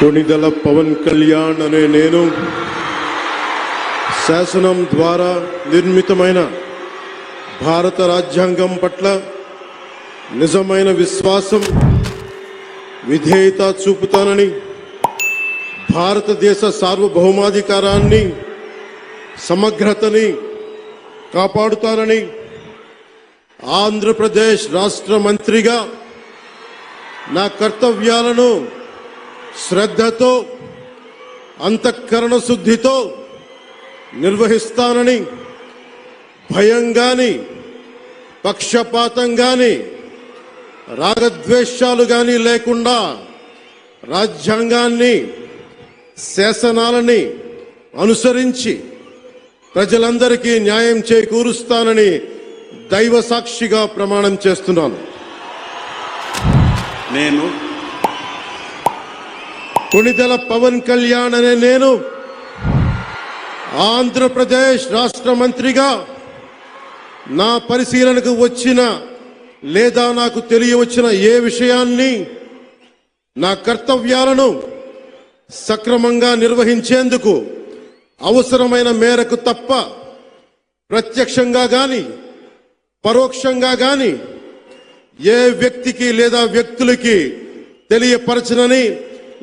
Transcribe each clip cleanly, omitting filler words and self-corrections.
కొణిదెల పవన్ కళ్యాణ్ అనే నేను శాసనం ద్వారా నిర్మితమైన భారత రాజ్యాంగం పట్ల నిజమైన విశ్వాసం విధేయత చూపుతానని, భారతదేశ సార్వభౌమాధికారాన్ని సమగ్రతని కాపాడుతానని, ఆంధ్రప్రదేశ్ రాష్ట్ర మంత్రిగా నా కర్తవ్యాలను శ్రద్ధతో అంతఃకరణ శుద్ధితో నిర్వహిస్తానని, భయం గాని పక్షపాతం గాని రాగద్వేషాలు గాని లేకుండా రాజ్యాంగాన్ని శాసనాలని అనుసరించి ప్రజలందరికీ న్యాయం చేకూరుస్తానని దైవ సాక్షిగా ప్రమాణం చేస్తున్నాను. నేను కొణిదెల పవన్ కళ్యాణ్ అనే నేను ఆంధ్రప్రదేశ్ రాష్ట్ర మంత్రిగా నా పరిశీలనకు వచ్చిన లేదా నాకు తెలియవచ్చిన ఏ విషయాన్ని నా కర్తవ్యాలను సక్రమంగా నిర్వహించేందుకు అవసరమైన మేరకు తప్ప ప్రత్యక్షంగా గాని పరోక్షంగా గాని ఏ వ్యక్తికి లేదా వ్యక్తులకి తెలియపరచనని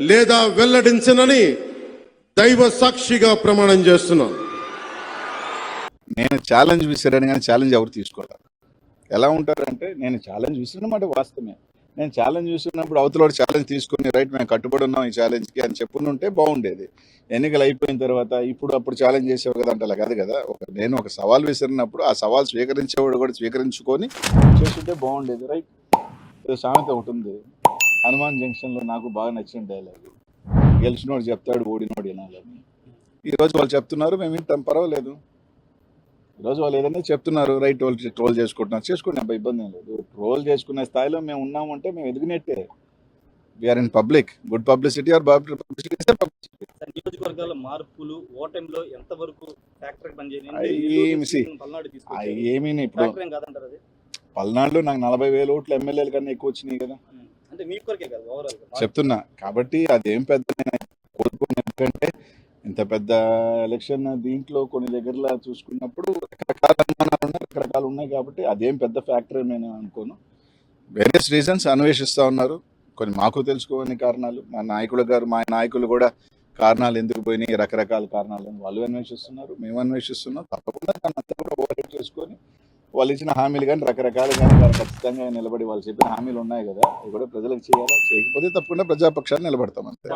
లేదా వెల్లడించనని దైవ సాక్షిగా ప్రమాణం చేస్తున్నాను. నేను ఛాలెంజ్ విసిరాను కానీ ఛాలెంజ్ ఎవరు తీసుకోవాలి. ఎలా ఉంటారంటే, నేను ఛాలెంజ్ విసిరినమాట వాస్తవమే. నేను ఛాలెంజ్ విసిరినప్పుడు అవతల ఛాలెంజ్ తీసుకుని రైట్ మేము కట్టుబడి ఉన్నాం ఈ ఛాలెంజ్కి అని చెప్పుకుంటే బాగుండేది. ఎన్నికలు అయిపోయిన తర్వాత అప్పుడు ఛాలెంజ్ చేసేవారు కదా అంటే అలా కాదు కదా. నేను ఒక సవాల్ విసిరినప్పుడు ఆ సవాల్ స్వీకరించేవాడు కూడా స్వీకరించుకొని చేస్తుంటే బాగుండేది. రైట్, సామెత ఒకటి ఉంది, హనుమాన్ జంక్షన్లో నాకు బాగా నచ్చిన డైలాగ్, గెలిచినోడు చెప్తాడు ఓడినోడు వినాలని. ఈరోజు వాళ్ళు చెప్తున్నారు, మేము వింటాం, పర్వాలేదు. ఈరోజు వాళ్ళు ఏదైనా చెప్తున్నారు, రైట్, వాళ్ళు ట్రోల్ చేసుకుంటున్నారు, చేసుకునే ఇబ్బంది ఏం లేదు. ట్రోల్ చేసుకునే స్థాయిలో మేము ఉన్నామంటే మేము ఎదిగినట్టే. We are in public, good publicity or bad publicity. నియోజకవర్గాల మార్పులు ఓటమిలో ఎంతవరకు ఏమీ ఇప్పుడు పల్నాడులో నాకు 40,000 ఓట్లు ఎమ్మెల్యేల కన్నా ఎక్కువ వచ్చినాయి కదా చెప్తున్నా. కాబట్టి అదేం పెద్ద కోరుకున్నా, ఎందుకంటే ఇంత పెద్ద ఎలక్షన్ దీంట్లో కొన్ని దగ్గరలో చూసుకున్నప్పుడు రకరకాల అనుమానాలు ఉన్నాయి, రకరకాలు ఉన్నాయి. కాబట్టి అదేం పెద్ద ఫ్యాక్టర్ నేను అనుకోను. వేరియస్ రీజన్స్ అన్వేషిస్తూ ఉన్నారు, కొన్ని మాకు తెలుసుకోని కారణాలు. మా నాయకులు కూడా కారణాలు ఎందుకు పోయినాయి, రకరకాల కారణాలు వాళ్ళు అన్వేషిస్తున్నారు, మేము అన్వేషిస్తున్నాం. తప్పకుండా దాన్ని అంతా కూడా ఓవర్హెడ్ చేసుకొని వాళ్ళు ఇచ్చిన హామీలు కానీ రకరకాలు కానీ వాళ్ళు ఖచ్చితంగా నిలబడి వాళ్ళు చెప్పిన హామీలు ఉన్నాయి కదా, అవి కూడా ప్రజలకు చేయాలా, చేయకపోతే తప్పకుండా ప్రజాపక్షాలు నిలబడతాం. అంతే.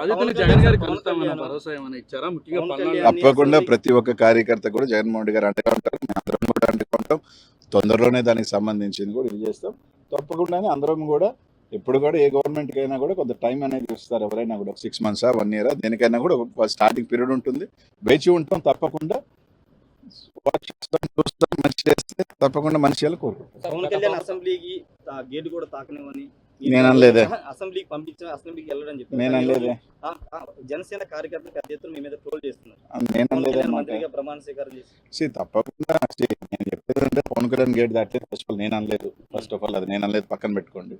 తప్పకుండా ప్రతి ఒక్క కార్యకర్త కూడా జగన్మోహన్ రెడ్డి గారు అండగా ఉంటారు, మేము అందరం కూడా అండగా ఉంటాం. తొందరలోనే దానికి సంబంధించింది కూడా ఇది చేస్తాం. తప్పకుండానే అందరం కూడా ఎప్పుడు కూడా ఏ గవర్నమెంట్కి అయినా కూడా కొంత టైం అనేది ఇస్తారు. ఎవరైనా కూడా 6 months 1 year దేనికైనా కూడా ఒక స్టార్టింగ్ పీరియడ్ ఉంటుంది, వేచి ఉంటాం. తప్పకుండా చూస్తాం, మంచి చేస్తే తప్పకుండా మంచి చేయాలి కోరుకుంటాం. అసెంబ్లీకి గేట్ కూడా తాకనివ్వని నేను అనలేదే, అసెంబ్లీకి పంపించిన అసెంబ్లీకి వెళ్ళడం చెప్పి నేను అనలేదే. జనసేన కార్యకర్తలు పెద్ద ఎత్తున మీ మీద ట్రోల్ చేస్తున్నారు. నేను అనలేదే, మంత్రిగా ప్రమాణ స్వీకారం చేసి తప్పకుండా నేను చెప్పేదంటే పవన్ కళ్యాణ్ గేట్ దాటలేదు. ఫస్ట్ ఆఫ్ ఆల్ నేను అనలేదు, ఫస్ట్ ఆఫ్ ఆల్ అది నేను అనలేదు, పక్కన పెట్టుకోండి.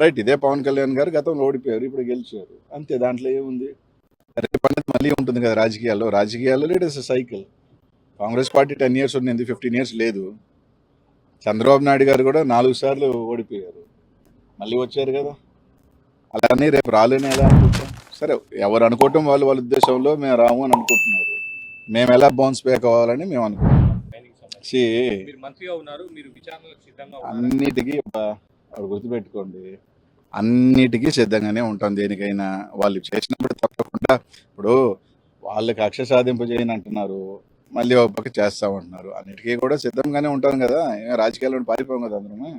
రైట్, ఇదే పవన్ కళ్యాణ్ గారు గతంలో ఓడిపోయారు, ఇప్పుడు గెలిచారు, అంతే. దాంట్లో ఏముంది, రేపు అనేది మళ్ళీ ఉంటుంది కదా రాజకీయాల్లో. It is cycle. Congress party 10 years ఉంది, 15 years లేదు. చంద్రబాబు నాయుడు గారు కూడా 4 సార్లు ఓడిపోయారు, మళ్ళీ వచ్చారు కదా. అలానే రేపు రాలేని ఎలా అనుకుంటాం? సరే, ఎవరు అనుకోవటం వాళ్ళ ఉద్దేశంలో మేము రాము అని అనుకుంటున్నారు. మేము ఎలా బౌన్స్ బ్యాక్ అవ్వాలని మేము అనుకుంటున్నాం. అన్నిటికీ గుర్తుపెట్టుకోండి, అన్నిటికీ సిద్ధంగానే ఉంటాం. దేనికైనా వాళ్ళు చేసినప్పుడు తప్పకుండా. ఇప్పుడు వాళ్ళకి కక్ష సాధింపు చేయని అంటున్నారు, మళ్ళీ ఒక పక్క చేస్తామంటున్నారు. అన్నిటికీ కూడా సిద్ధంగానే ఉంటాం కదా, రాజకీయాల్లో పారిపోం కదా అందరమే.